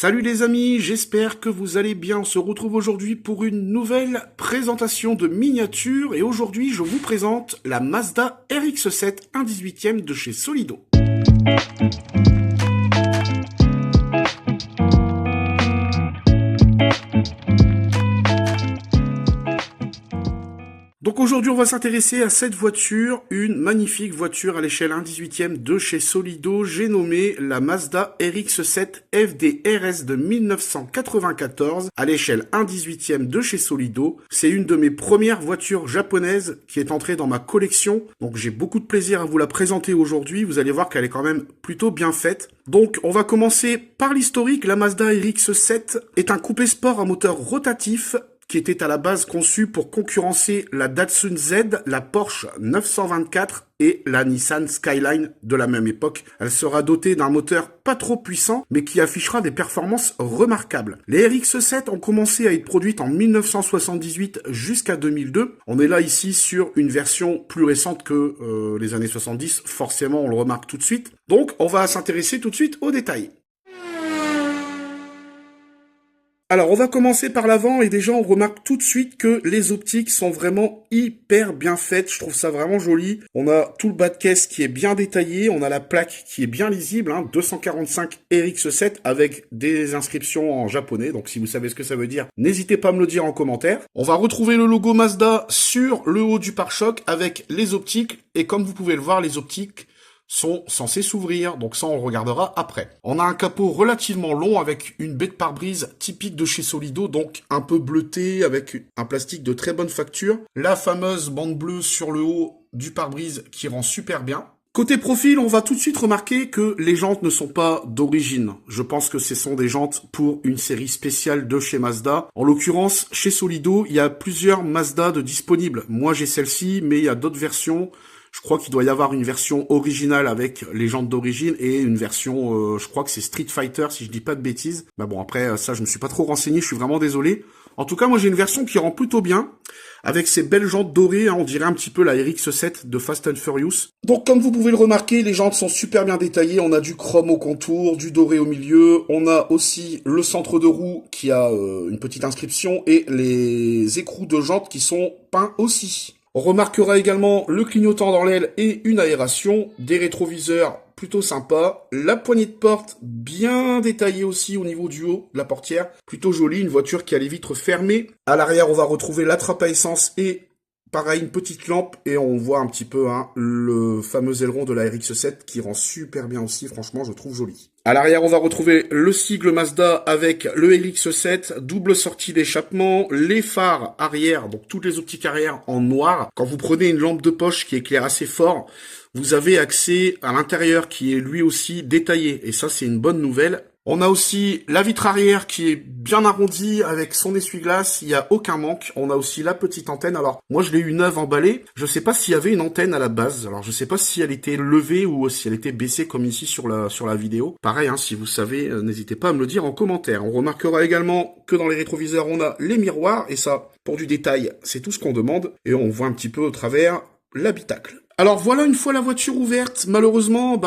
Salut les amis, j'espère que vous allez bien. On se retrouve aujourd'hui pour une nouvelle présentation de miniature et aujourd'hui je vous présente la Mazda RX-7 1/18e de chez Solido. Donc aujourd'hui on va s'intéresser à cette voiture, une magnifique voiture à l'échelle 1/18e de chez Solido. J'ai nommé la Mazda RX-7 FD-RS de 1994 à l'échelle 1/18e de chez Solido. C'est une de mes premières voitures japonaises qui est entrée dans ma collection. Donc j'ai beaucoup de plaisir à vous la présenter aujourd'hui. Vous allez voir qu'elle est quand même plutôt bien faite. Donc on va commencer par l'historique. La Mazda RX-7 est un coupé sport à moteur rotatif qui était à la base conçu pour concurrencer la Datsun Z, la Porsche 924 et la Nissan Skyline de la même époque. Elle sera dotée d'un moteur pas trop puissant, mais qui affichera des performances remarquables. Les RX-7 ont commencé à être produites en 1978 jusqu'à 2002. On est là ici sur une version plus récente que les années 70. Forcément, on le remarque tout de suite. Donc, on va s'intéresser tout de suite aux détails. Alors, on va commencer par l'avant et déjà, on remarque tout de suite que les optiques sont vraiment hyper bien faites. Je trouve ça vraiment joli. On a tout le bas de caisse qui est bien détaillé. On a la plaque qui est bien lisible, 245 RX-7 avec des inscriptions en japonais. Donc, si vous savez ce que ça veut dire, n'hésitez pas à me le dire en commentaire. On va retrouver le logo Mazda sur le haut du pare-choc avec les optiques. Et comme vous pouvez le voir, les optiques sont censés s'ouvrir, donc ça on le regardera après. On a un capot relativement long avec une baie de pare-brise typique de chez Solido, donc un peu bleuté avec un plastique de très bonne facture. La fameuse bande bleue sur le haut du pare-brise qui rend super bien. Côté profil, on va tout de suite remarquer que les jantes ne sont pas d'origine. Je pense que ce sont des jantes pour une série spéciale de chez Mazda. En l'occurrence, chez Solido, il y a plusieurs Mazda de disponibles. Moi j'ai celle-ci, mais il y a d'autres versions. Je crois qu'il doit y avoir une version originale avec les jantes d'origine et une version, je crois que c'est Street Fighter si je dis pas de bêtises. Bah bon, après ça je me suis pas trop renseigné, je suis vraiment désolé. En tout cas, moi j'ai une version qui rend plutôt bien avec ces belles jantes dorées, on dirait un petit peu la RX-7 de Fast and Furious. Donc comme vous pouvez le remarquer, les jantes sont super bien détaillées, on a du chrome au contour, du doré au milieu, on a aussi le centre de roue qui a une petite inscription et les écrous de jantes qui sont peints aussi. On remarquera également le clignotant dans l'aile et une aération, des rétroviseurs plutôt sympas, la poignée de porte bien détaillée aussi au niveau du haut de la portière, plutôt jolie, une voiture qui a les vitres fermées. À l'arrière, on va retrouver la trappe à essence et pareil, une petite lampe et on voit un petit peu le fameux aileron de la RX-7 qui rend super bien aussi, franchement, je trouve joli. À l'arrière, on va retrouver le sigle Mazda avec le RX-7, double sortie d'échappement, les phares arrière, donc toutes les optiques arrière en noir. Quand vous prenez une lampe de poche qui éclaire assez fort, vous avez accès à l'intérieur qui est lui aussi détaillé. Et ça, c'est une bonne nouvelle. On a aussi la vitre arrière qui est bien arrondie avec son essuie-glace, il n'y a aucun manque. On a aussi la petite antenne. Alors, moi je l'ai eu neuve emballée. Je sais pas s'il y avait une antenne à la base. Alors, je sais pas si elle était levée ou si elle était baissée comme ici sur la vidéo. Pareil, si vous savez, n'hésitez pas à me le dire en commentaire. On remarquera également que dans les rétroviseurs, on a les miroirs. Et ça, pour du détail, c'est tout ce qu'on demande. Et on voit un petit peu au travers l'habitacle. Alors voilà, une fois la voiture ouverte, malheureusement,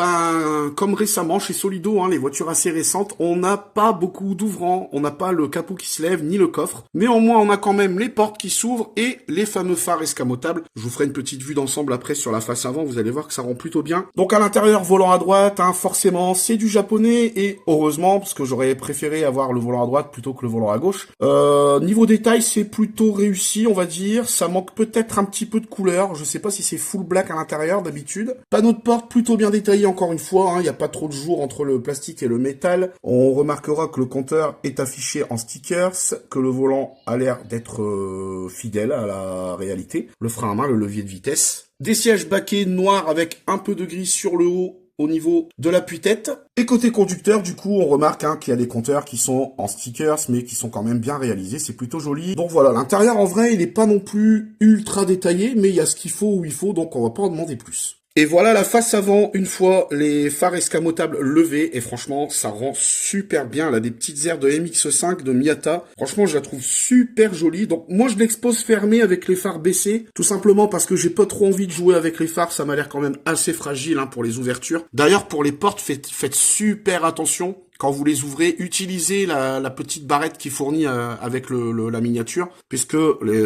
comme récemment chez Solido, les voitures assez récentes, on n'a pas beaucoup d'ouvrants, on n'a pas le capot qui se lève, ni le coffre. Néanmoins, on a quand même les portes qui s'ouvrent et les fameux phares escamotables. Je vous ferai une petite vue d'ensemble après sur la face avant, vous allez voir que ça rend plutôt bien. Donc à l'intérieur, volant à droite, forcément, c'est du japonais et heureusement, parce que j'aurais préféré avoir le volant à droite plutôt que le volant à gauche. Niveau détail, c'est plutôt réussi, on va dire. Ça manque peut-être un petit peu de couleur, je sais pas si c'est full black à l'intérieur d'habitude. Panneau de porte plutôt bien détaillé encore une fois, il n'y a pas trop de jour entre le plastique et le métal. On remarquera que le compteur est affiché en stickers, que le volant a l'air d'être fidèle à la réalité. Le frein à main, le levier de vitesse. Des sièges baquets noirs avec un peu de gris sur le haut au niveau de l'appui-tête. Et côté conducteur, du coup, on remarque qu'il y a des compteurs qui sont en stickers, mais qui sont quand même bien réalisés, c'est plutôt joli. Donc voilà, l'intérieur, en vrai, il n'est pas non plus ultra détaillé, mais il y a ce qu'il faut où il faut, donc on va pas en demander plus. Et voilà la face avant, une fois les phares escamotables levés, et franchement, ça rend super bien. Elle a des petites aires de MX5 de Miata. Franchement, je la trouve super jolie. Donc moi, je l'expose fermée avec les phares baissés, tout simplement parce que j'ai pas trop envie de jouer avec les phares. Ça m'a l'air quand même assez fragile pour les ouvertures. D'ailleurs, pour les portes, faites super attention. quand vous les ouvrez, utilisez la petite barrette qui est fournie avec la miniature, puisque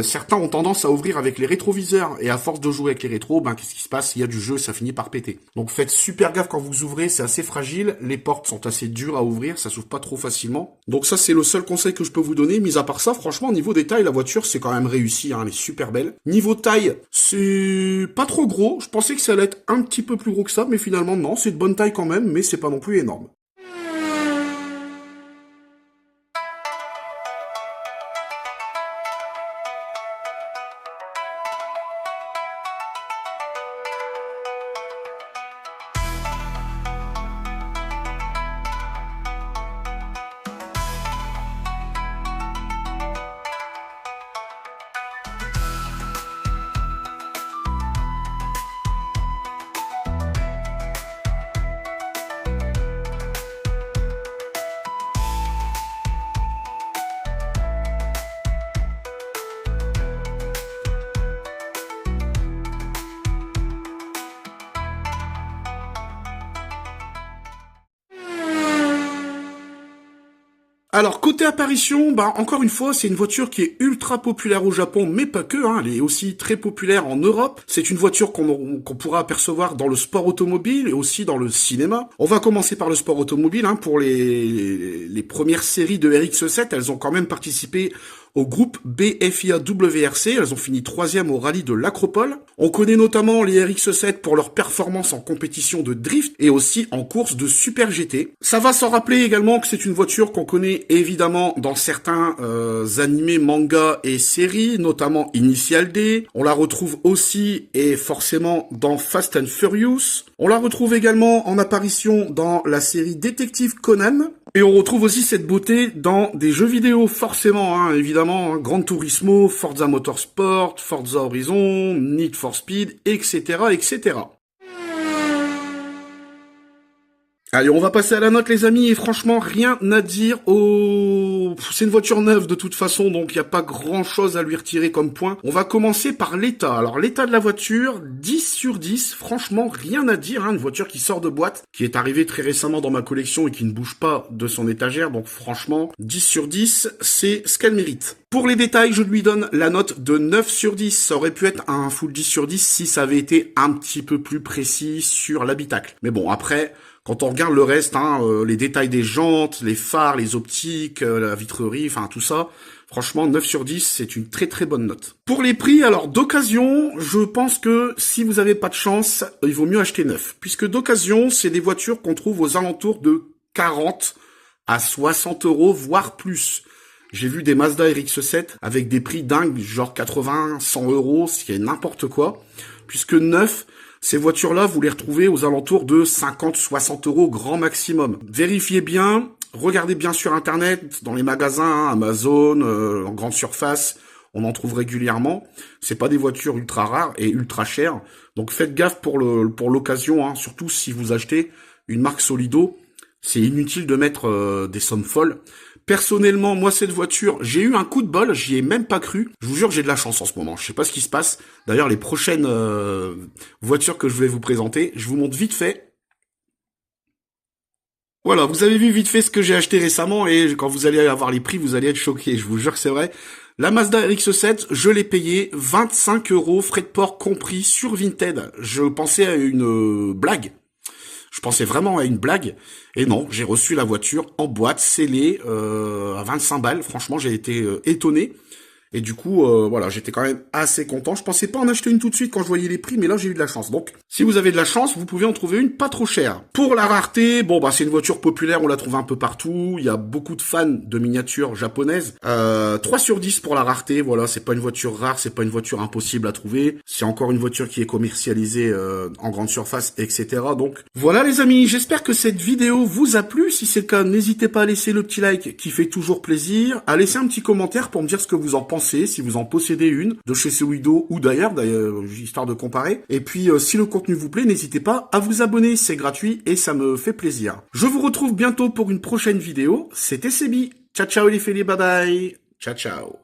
certains ont tendance à ouvrir avec les rétroviseurs, et à force de jouer avec les rétros, ben qu'est-ce qui se passe? Il y a du jeu, ça finit par péter. Donc faites super gaffe quand vous ouvrez, c'est assez fragile, les portes sont assez dures à ouvrir, ça s'ouvre pas trop facilement. Donc ça c'est le seul conseil que je peux vous donner. Mis à part ça, franchement, niveau des tailles, la voiture c'est quand même réussi, hein, elle est super belle. Niveau taille, c'est pas trop gros, je pensais que ça allait être un petit peu plus gros que ça, mais finalement non, c'est de bonne taille quand même, mais c'est pas non plus énorme. Alors, côté apparition, bah, encore une fois, c'est une voiture qui est ultra populaire au Japon, mais pas que, hein, elle est aussi très populaire en Europe. C'est une voiture qu'on pourra apercevoir dans le sport automobile et aussi dans le cinéma. On va commencer par le sport automobile, hein, pour les premières séries de RX-7, elles ont quand même participé au groupe BFIA WRC, elles ont fini 3e au rallye de l'Acropole. On connaît notamment les RX-7 pour leur performance en compétition de drift et aussi en course de Super GT. Ça va s'en rappeler également que c'est une voiture qu'on connaît évidemment dans certains animés, mangas et séries, notamment Initial D. On la retrouve aussi et forcément dans Fast and Furious. On la retrouve également en apparition dans la série Détective Conan. Et on retrouve aussi cette beauté dans des jeux vidéo, forcément, hein, évidemment, hein, Gran Turismo, Forza Motorsport, Forza Horizon, Need for Speed, etc., etc. Allez, on va passer à la note, les amis, et franchement, rien à dire c'est une voiture neuve, de toute façon, donc il n'y a pas grand-chose à lui retirer comme point. On va commencer par l'état. Alors, l'état de la voiture, 10 sur 10, franchement, rien à dire, hein, une voiture qui sort de boîte, qui est arrivée très récemment dans ma collection et qui ne bouge pas de son étagère, donc franchement, 10 sur 10, c'est ce qu'elle mérite. Pour les détails, je lui donne la note de 9 sur 10. Ça aurait pu être un full 10 sur 10 si ça avait été un petit peu plus précis sur l'habitacle. Mais bon, après, quand on regarde le reste, hein, les détails des jantes, les phares, les optiques, la vitrerie, enfin tout ça, franchement 9 sur 10, c'est une très très bonne note. Pour les prix, alors d'occasion, je pense que si vous avez pas de chance, il vaut mieux acheter neuf. Puisque d'occasion, c'est des voitures qu'on trouve aux alentours de 40 à 60 euros, voire plus. J'ai vu des Mazda RX-7 avec des prix dingues, genre 80, 100 euros, ce qui est n'importe quoi. Puisque neuf, ces voitures-là, vous les retrouvez aux alentours de 50, 60 euros grand maximum. Vérifiez bien, regardez bien sur Internet, dans les magasins, hein, Amazon, en grande surface, on en trouve régulièrement. C'est pas des voitures ultra rares et ultra chères. Donc faites gaffe pour l'occasion, hein, surtout si vous achetez une marque Solido. C'est inutile de mettre des sommes folles. Personnellement, moi, cette voiture, j'ai eu un coup de bol, j'y ai même pas cru. Je vous jure, j'ai de la chance en ce moment. Je sais pas ce qui se passe. D'ailleurs, les prochaines voitures que je vais vous présenter, je vous montre vite fait. Voilà, vous avez vu vite fait ce que j'ai acheté récemment et quand vous allez avoir les prix, vous allez être choqués. Je vous jure que c'est vrai. La Mazda RX-7, je l'ai payé 25 euros, frais de port compris sur Vinted. Je pensais à une blague. Je pensais vraiment à une blague. Et non, j'ai reçu la voiture en boîte, scellée, à 25 balles. Franchement, j'ai été étonné. Et du coup, voilà, j'étais quand même assez content. Je pensais pas en acheter une tout de suite quand je voyais les prix, mais là, j'ai eu de la chance. Donc, si vous avez de la chance, vous pouvez en trouver une pas trop chère. Pour la rareté, bon, bah, c'est une voiture populaire, on la trouve un peu partout. Il y a beaucoup de fans de miniatures japonaises. 3 sur 10 pour la rareté, voilà, c'est pas une voiture rare, c'est pas une voiture impossible à trouver. C'est encore une voiture qui est commercialisée en grande surface, etc. Donc, voilà les amis, j'espère que cette vidéo vous a plu. Si c'est le cas, n'hésitez pas à laisser le petit like qui fait toujours plaisir, à laisser un petit commentaire pour me dire ce que vous en pensez. Si vous en possédez une, de chez Solido ou d'ailleurs, histoire de comparer. Et puis, si le contenu vous plaît, n'hésitez pas à vous abonner, c'est gratuit et ça me fait plaisir. Je vous retrouve bientôt pour une prochaine vidéo. C'était Sebi. Ciao ciao les félix, bye bye. Ciao ciao.